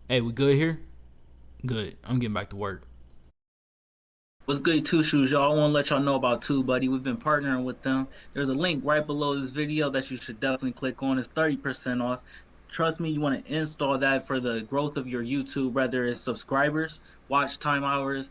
Hey, we good here? Good. I'm getting back to work. What's good, Two Shoes, y'all? I want to let y'all know about Two Buddy. We've been partnering with them. There's a link right below this video that you should definitely click on. It's 30% off. Trust me, you want to install that for the growth of your YouTube, whether it's subscribers, watch time hours,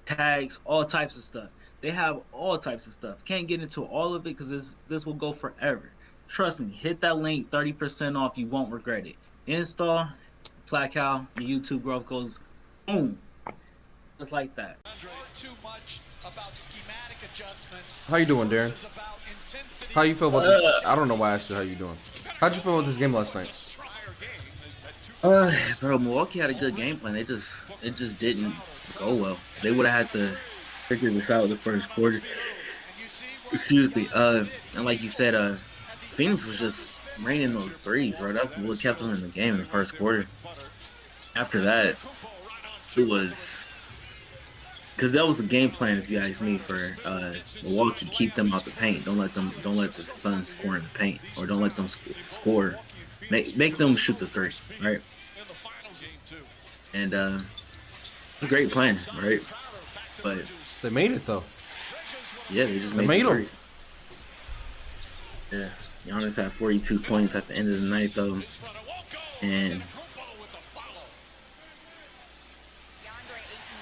tags, all types of stuff. They have all types of stuff. Can't get into all of it because this will go forever. Trust me, hit that link, 30% off. You won't regret it. Install, Placow, your YouTube growth goes boom, just like that. How you doing, Darren? How you feel about this? I don't know why I asked you how you doing. How'd you feel about this game last night? Bro, Milwaukee had a good game plan. It just didn't go well. They would have had to figure this out the first quarter. Excuse me. And like you said, Phoenix was just raining those threes, bro. That's what kept them in the game in the first quarter. After that, it was because that was the game plan, if you ask me, for Milwaukee. Keep them out the paint. Don't let the Suns score in the paint, or don't let them score. Make them shoot the three, right? And it's a great plan, right? But They made it though. yeah, they just They made made the them. three. Yeah, Giannis had 42 points at the end of the night, though, and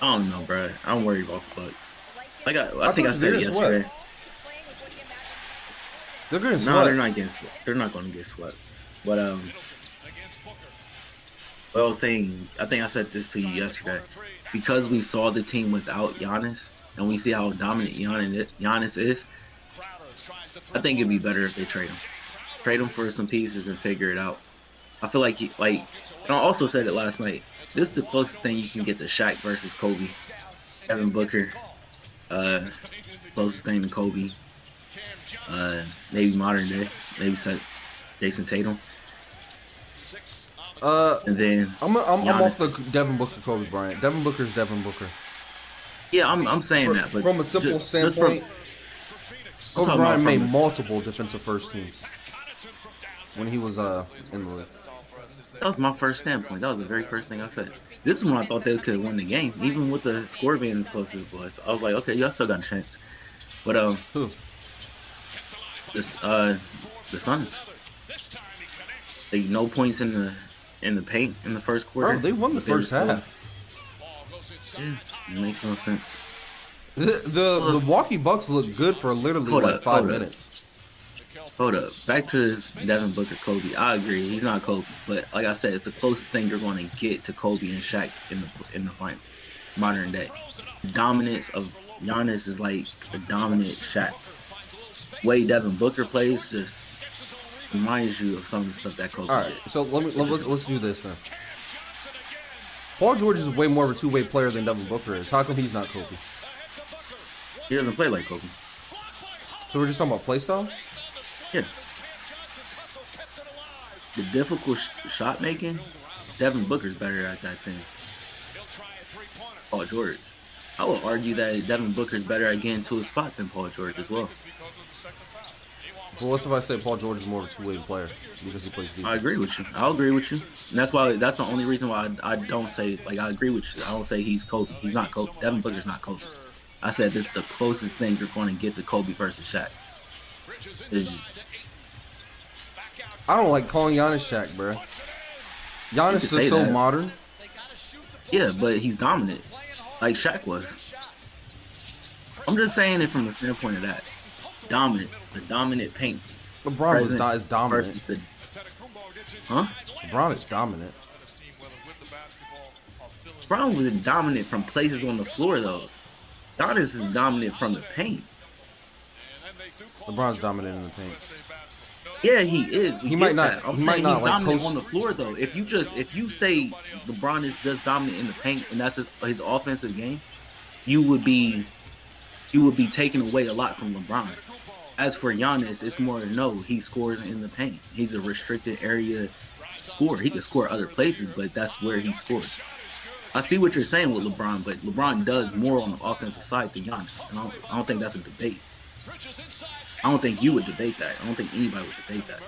I don't know, bro. I'm worried about the Bucks. I I think told I you they're said it gonna sweat. yesterday. They're gonna No, they're sweat. not getting swept. They're not going to get swept. But what I was saying, I think I said this to you yesterday, because we saw the team without Giannis, and we see how dominant Giannis is. I think it'd be better if they trade him for some pieces and figure it out. I feel like and I also said it last night. This is the closest thing you can get to Shaq versus Kobe. Devin Booker, uh, closest thing to Kobe. Maybe modern day, maybe Jason Tatum, Uh, and then I'm off the Giannis. Devin Booker, Kobe Bryant. Devin Booker's Devin Booker. Yeah, I'm saying that, but From a simple just from standpoint, I'm Kobe talking about Bryant from made this. multiple defensive first teams when he was in the league. That was my first standpoint. That was the very first thing I said. This is when I thought they could win the game, even with the score being as close as it was. I was like, okay, y'all still got a chance. But Who? this the Suns, they no points in the paint in the first Bro, quarter. they won the But they were first still, half. yeah, it makes no sense. The Milwaukee Bucks look good for literally Hold like up, five hold up. minutes. Hold up. Back to this Devin Booker Kobe. I agree. He's not Kobe, but like I said, it's the closest thing you're going to get to Kobe and Shaq in the finals, modern day. Dominance of Giannis is like a dominant Shaq. Way Devin Booker plays just reminds you of some of the stuff that All Kobe right, did. so Which is let's do this then. Paul George is way more of a two-way player than Devin Booker is. How come he's not Kobe? he doesn't play like Kobe. So we're just talking about play style. Yeah, the difficult shot making, Devin Booker's better at that thing. Paul George. I would argue that Devin Booker's better at getting to a spot than Paul George as well. But what's if I say Paul George is more of a two-way player because he plays I defense? agree with you. I'll agree with you. And that's the only reason why I don't say, like, I agree with you. I don't say he's Kobe. He's not Kobe. Devin Booker's not Kobe. I said this is the closest thing you're going to get to Kobe versus Shaq. It's I don't like calling Giannis Shaq, bro. you could Giannis is say so that. modern. Yeah, but he's dominant, like Shaq was. I'm just saying it from the standpoint of that. Dominance, the dominant paint LeBron was presence not as dominant. versus the, huh? LeBron is dominant. Brown was dominant from places on the floor, though. Giannis is dominant from the paint. LeBron's dominant in the paint. Yeah, he is. We He might get not. that. I'm He might saying he's not like dominant on post. the floor, though. If you say LeBron is just dominant in the paint and that's his offensive game, you would be taking away a lot from LeBron. As for Giannis, it's more no, he scores in the paint. He's a restricted area scorer. He can score other places, but that's where he scores. I see what you're saying with LeBron, but LeBron does more on the offensive side than Giannis. And I don't think that's a debate. I don't think you would debate that. I don't think anybody would debate that.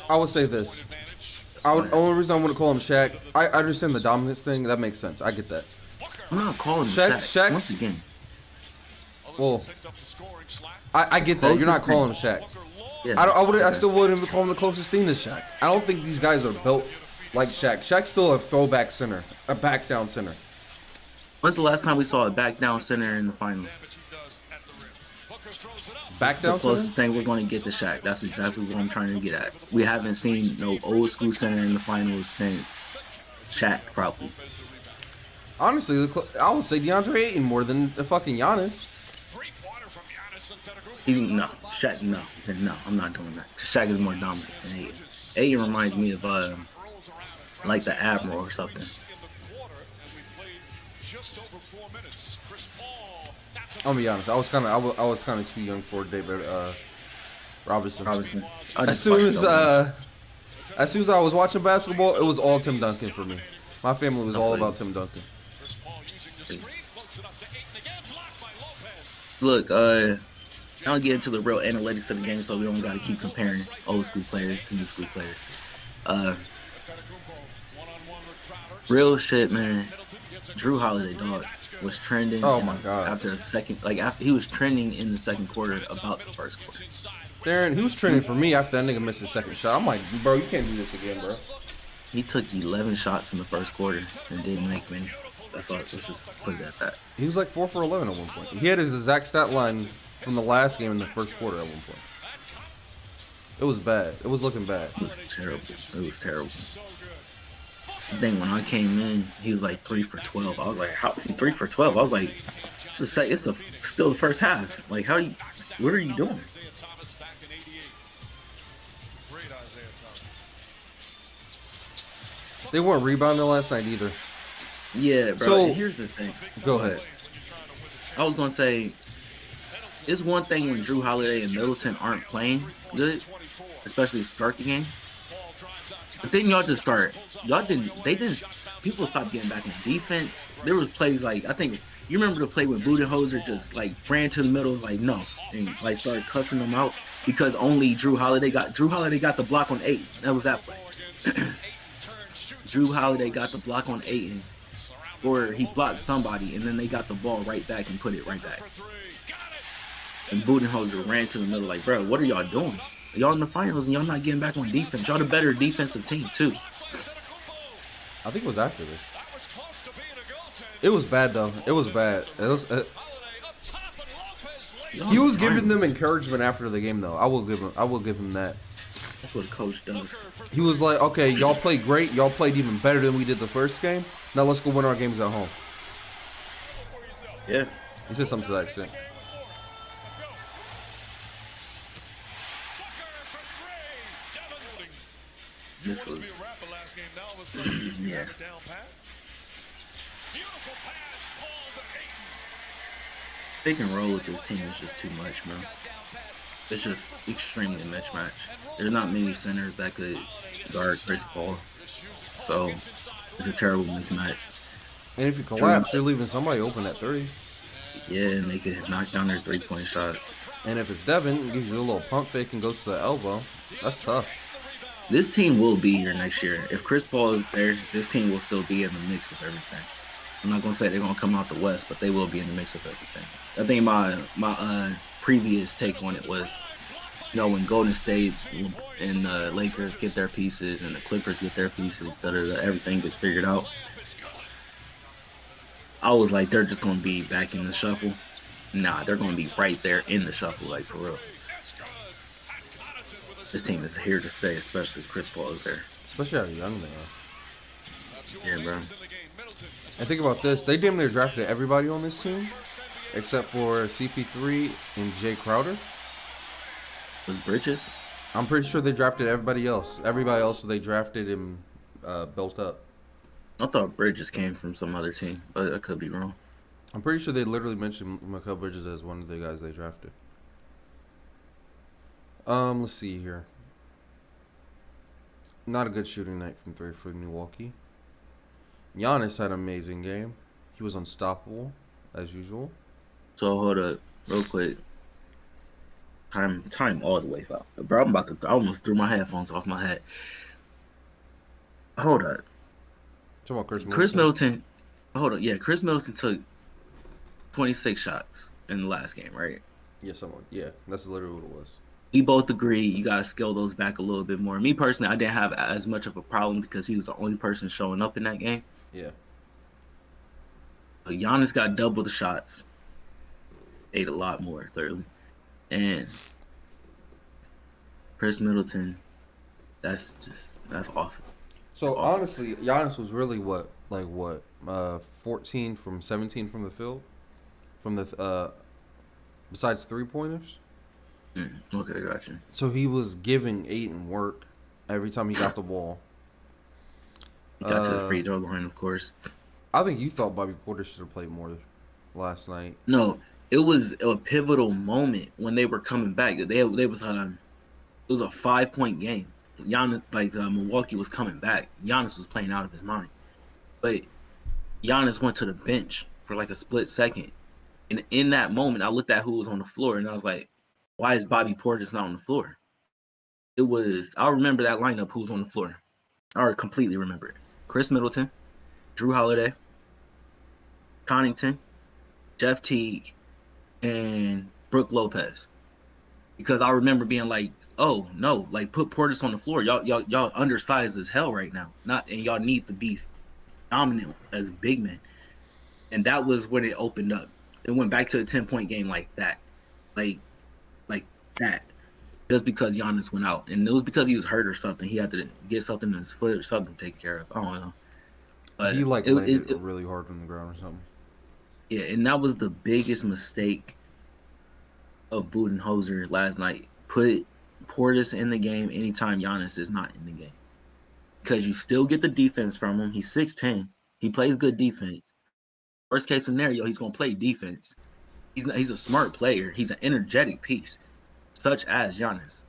I would say this. Only reason I want to call him Shaq, I understand the dominance thing. That makes sense. I get that. I'm not calling him Shaq. Once again. Well, I get that. You're not calling him Shaq. Yeah, I still wouldn't even call him the closest thing to Shaq. I don't think these guys are built like Shaq. Shaq's still a throwback center, a back down center. When's the last time we saw a back down center in the finals? Back down the closest center? thing we're going to get to Shaq. That's exactly what I'm trying to get at. We haven't seen no old school center in the finals since Shaq, probably. Honestly, I would say DeAndre Ayton more than the fucking Giannis. Shaq, no, I'm not doing that. Shaq is more dominant than Ayton. Ayton reminds me of like the Admiral or something. I'll be honest. I was kind of too young for David Robinson. As soon as I was watching basketball, it was all Tim Duncan for me. My family was all about Tim Duncan. Look, I'll get into the real analytics of the game, so we don't got to keep comparing old school players to new school players. Real shit, man. Drew Holiday, dog, was trending. Oh my god! After he was trending in the second quarter about the first quarter. Darren, he was trending for me after that nigga missed his second shot. I'm like, bro, you can't do this again, bro. He took 11 shots in the first quarter and didn't make many. That's all. Let's just put it at that. He was like 4 for 11 at one point. He had his exact stat line from the last game in the first quarter at one point. It was bad. It was looking bad. It was terrible. Then when I came in, he was like 3 for 12. I was like, how is he 3 for 12? I was like, it's still the first half. Like, what are you doing? They weren't rebounding last night either. Yeah, bro. So, and here's the thing. Go ahead. I was gonna say, it's one thing when Drew Holiday and Middleton aren't playing good, especially to start the game. But then y'all just start. People stopped getting back in defense. There was plays like, I think, you remember the play when Budenholzer just like ran to the middle, was like no, and like started cussing them out because only Drew Holiday got the block on 8. That was that play. Drew Holiday got the block on 8, or he blocked somebody, and then they got the ball right back and put it right back. And Budenholzer ran to the middle like, bro, what are y'all doing? Y'all in the finals and y'all not getting back on defense. Y'all the better defensive team too. I think it was after this. It was bad though. It was bad. He was giving them encouragement after the game though. I will give him that. That's what a coach does. He was like, okay, y'all played great. Y'all played even better than we did the first game. Now let's go win our games at home. Yeah. He said something to that extent. This was, yeah. Pick and roll with this team is just too much, bro. It's just extremely mismatch. There's not many centers that could guard Chris Paul, so it's a terrible mismatch. And if you collapse, you're leaving somebody open at 3. Yeah, and they could knock down their 3-point shots. And if it's Devin, it gives you a little pump fake and goes to the elbow. That's tough. This team will be here next year. If Chris Paul is there, this team will still be in the mix of everything. I'm not gonna say they're gonna come out the West, but they will be in the mix of everything. I think my previous take on it was, when Golden State and the Lakers get their pieces and the Clippers get their pieces, everything gets figured out. I was like, they're just gonna be back in the shuffle. Nah, they're gonna be right there in the shuffle, like for real. This team is here to stay, especially if Chris Paul is there. Especially how young they are. Yeah, bro. And think about this. They damn near drafted everybody on this team, except for CP3 and Jay Crowder. Was Bridges? I'm pretty sure they drafted everybody else. Everybody else they drafted and built up. I thought Bridges came from some other team, but I could be wrong. I'm pretty sure they literally mentioned Mikal Bridges as one of the guys they drafted. Let's see here. Not a good shooting night from 3 for Milwaukee. Giannis had an amazing game. He was unstoppable, as usual. So, hold up, real quick. Time all the way out. Bro, I almost threw my headphones off my head. Hold up. Talking about Chris Chris Middleton. Middleton. Hold up. Yeah, Chris Middleton took 26 shots in the last game, right? Yeah, yeah, that's literally what it was. We both agree you gotta scale those back a little bit more. Me personally, I didn't have as much of a problem because he was the only person showing up in that game. Yeah. But Giannis got double the shots, ate a lot more clearly, and Chris Middleton, that's awful. So honestly, Giannis was really what 14 from 17 from the field, from the besides 3-pointers. Okay, gotcha. So he was giving Ayton work every time he got the ball. He got to the free throw line, of course. I think you thought Bobby Portis should have played more last night. No, it was a pivotal moment when they were coming back. It was a 5-point game. Giannis, Milwaukee was coming back. Giannis was playing out of his mind, but Giannis went to the bench for like a split second, and in that moment, I looked at who was on the floor, and I was like, "Why is Bobby Portis not on the floor?" I remember that lineup. Who was on the floor? I completely remember it. Chris Middleton, Drew Holiday, Connington, Jeff Teague, and Brooke Lopez. Because I remember being like, "Oh no, like put Portis on the floor. Y'all undersized as hell right now. And y'all need to be dominant as big men." And that was when it opened up. It went back to a 10-point game like that, like that. Just because Giannis went out, and it was because he was hurt or something. He had to get something in his foot or something to take care of. I don't know. But he landed really hard on the ground or something. Yeah, and that was the biggest mistake of Budenholzer last night. Put Portis in the game anytime Giannis is not in the game, because you still get the defense from him. He's 6'10". He plays good defense. Worst case scenario, he's gonna play defense. He's a smart player. He's an energetic piece, such as Giannis.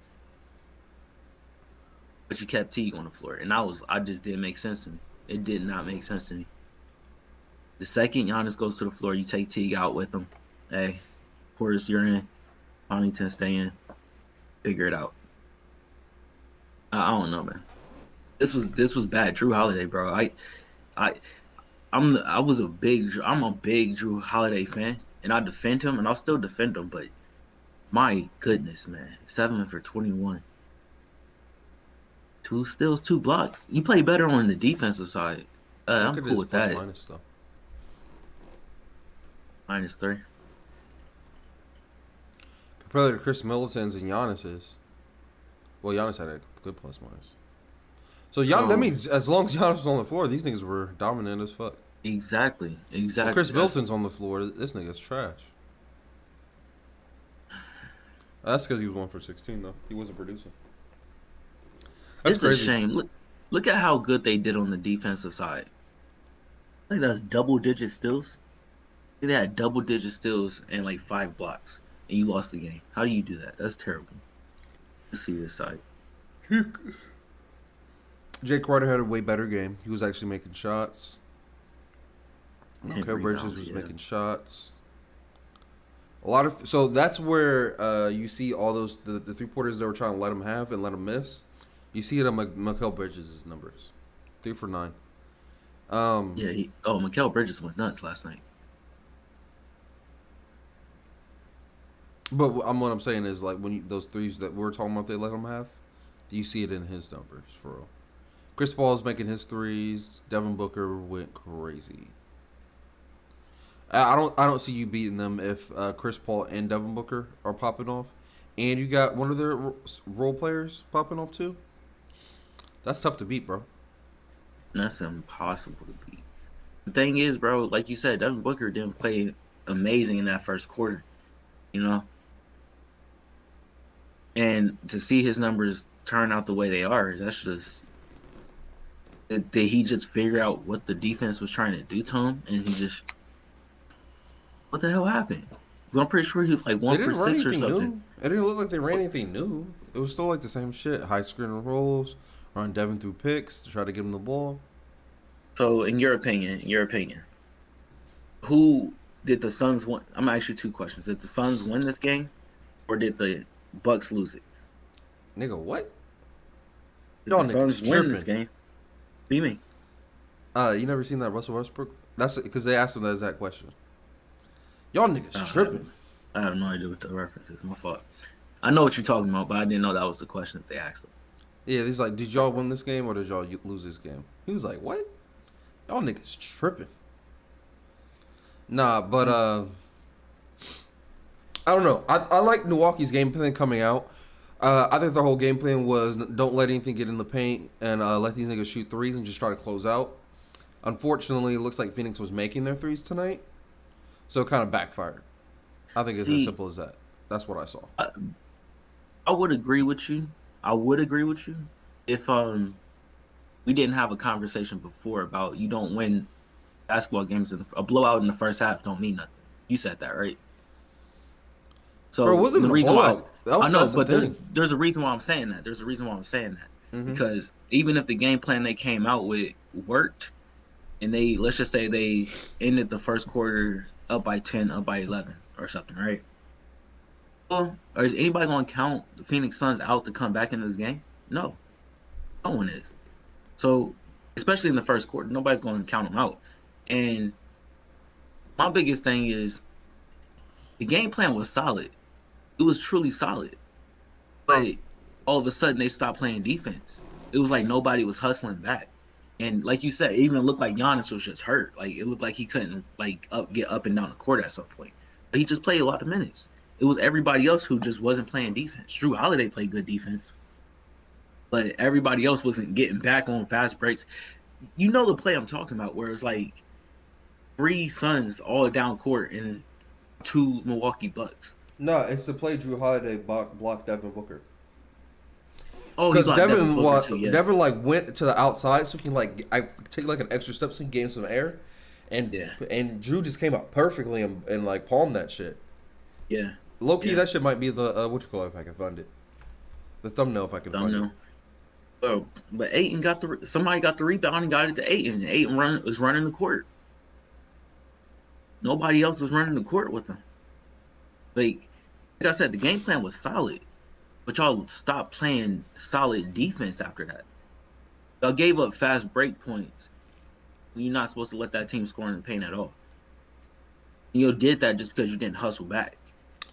But you kept Teague on the floor, and I just didn't make sense to me. It did not make sense to me. The second Giannis goes to the floor, you take Teague out with him. Hey, Portis, you're in. Connington, stay in. Figure it out. I don't know, man. This was bad. Drew Holiday, bro. I'm a big Drew Holiday fan, and I defend him, and I'll still defend him. But my goodness, man, 7 for 21, 2 steals, 2 blocks. You play better on the defensive side. I'm cool with that. Minus though. -3. Compared to Chris Middleton's and Giannis's. Well, Giannis had a good plus minus. So that means as long as Giannis was on the floor, these niggas were dominant as fuck. Exactly. When Chris Middleton's on the floor, this nigga's trash. That's because he was 1 for 16 though. He wasn't producing. That's crazy. A shame. Look at how good they did on the defensive side. I think that's double-digit steals. They had double-digit steals and like 5 blocks, and you lost the game. How do you do that? That's terrible. Let's see this side. Jay Carter had a way better game. He was actually making shots. Mikal Bridges was making shots. So that's where you see all those the 3-pointers that were trying to let him have and let him miss. You see it on Mikal Bridges' numbers, 3 for 9. Mikal Bridges went nuts last night. But what I'm saying is, like, when those threes that we're talking about, they let him have. Do you see it in his numbers for real? Chris Paul's making his threes. Devin Booker went crazy. I don't see you beating them if Chris Paul and Devin Booker are popping off, and you got one of their role players popping off too. That's tough to beat, bro. That's impossible to beat. The thing is, bro, like you said, Devin Booker didn't play amazing in that first quarter, you know? And to see his numbers turn out the way they are, that's just... Did he just figure out what the defense was trying to do to him, and he just... What the hell happened? Because I'm pretty sure he was like 1 for 6 or something. New. It didn't look like they ran anything new. It was still like the same shit. High screen and rolls, run Devin through picks to try to give him the ball. So, in your opinion, who did the Suns win? I'm gonna ask you 2 questions. Did the Suns win this game, or did the Bucks lose it. Nigga, what? Y'all niggas Suns win this game. What do you mean? You never seen that Russell Westbrook? That's because they asked him that exact question. Y'all niggas tripping. I have no idea what the reference is. My fault. I know what you're talking about, but I didn't know that was the question that they asked him. Yeah, he's like, did y'all win this game or did y'all lose this game? He was like, what? Y'all niggas tripping. Nah, but I don't know. I like Milwaukee's game plan coming out. I think their whole game plan was don't let anything get in the paint and let these niggas shoot threes and just try to close out. Unfortunately, it looks like Phoenix was making their threes tonight, so it kind of backfired. I think it's as simple as that. That's what I saw. I would agree with you. If we didn't have a conversation before about you don't win basketball games a blowout in the first half don't mean nothing. You said that, right? So Bro, it wasn't the reason why I know, but there's a reason why I'm saying that. Mm-hmm. Because even if the game plan they came out with worked, and let's just say they ended the first quarter up by 10, up by 11 or something, right? Well, is anybody going to count the Phoenix Suns out to come back into this game? No. No one is. So, especially in the first quarter, nobody's going to count them out. And my biggest thing is the game plan was solid. It was truly solid. But all of a sudden, they stopped playing defense. It was like nobody was hustling back. And like you said, it even looked like Giannis was just hurt. Like, it looked like he couldn't get up and down the court at some point. But he just played a lot of minutes. It was everybody else who just wasn't playing defense. Drew Holiday played good defense. But everybody else wasn't getting back on fast breaks. You know the play I'm talking about, where it's like 3 Suns all down court and 2 Milwaukee Bucks. No, it's the play Drew Holiday blocked Devin Booker. Oh, because Devin like went to the outside, so he can take like an extra step so he can gain some air, and Drew just came out perfectly and like palmed that shit. Yeah, low key, that shit might be the what you call it if I can find it, the thumbnail if I can find it. Oh, but Ayton somebody got the rebound and got it to Ayton. And Ayton was running the court. Nobody else was running the court with him. Like I said, the game plan was solid. But y'all stopped playing solid defense after that. Y'all gave up fast break points. You're not supposed to let that team score in the paint at all. You did that just because you didn't hustle back.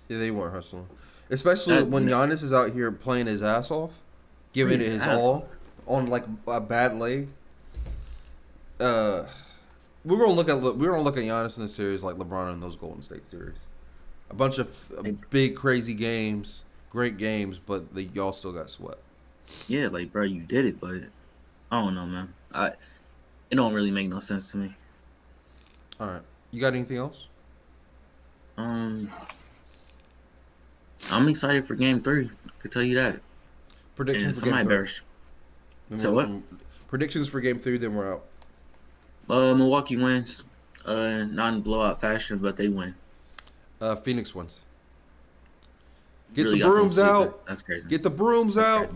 Yeah, they weren't hustling. Especially when Giannis is out here playing his ass off, giving it his all on like a bad leg. We're gonna look at Giannis in the series like LeBron in those Golden State series. A bunch of big crazy games. Great games, but y'all still got swept. Yeah, like, bro, you did it, but I don't know, man. It don't really make no sense to me. All right. You got anything else? I'm excited for Game 3. I can tell you that. Predictions for Game 3. So what? Predictions for Game 3, then we're out. Milwaukee wins. Not in blowout fashion, but they win. Phoenix wins. Get the brooms out. That's crazy. Get the brooms out.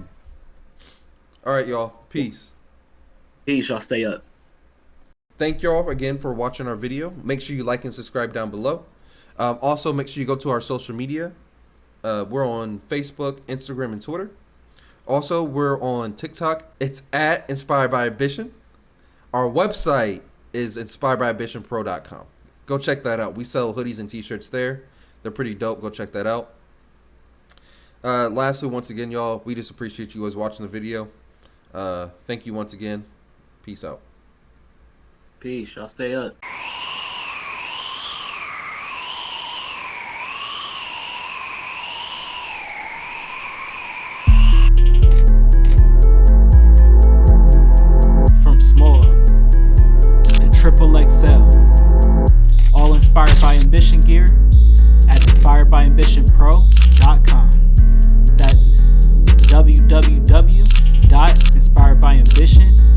All right, y'all. Peace. Peace. Y'all stay up. Thank y'all again for watching our video. Make sure you like and subscribe down below. Also, make sure you go to our social media. We're on Facebook, Instagram, and Twitter. Also, we're on TikTok. It's at Inspired by Ambition. Our website is inspiredbyambitionpro.com. Go check that out. We sell hoodies and t-shirts there. They're pretty dope. Go check that out. Lastly, once again, y'all, we just appreciate you guys watching the video. Thank you once again. Peace out. Peace. Y'all stay up. From small to triple XL, all inspired by ambition gear at inspiredbyambitionpro.com. That's www.inspiredbyambition.pro.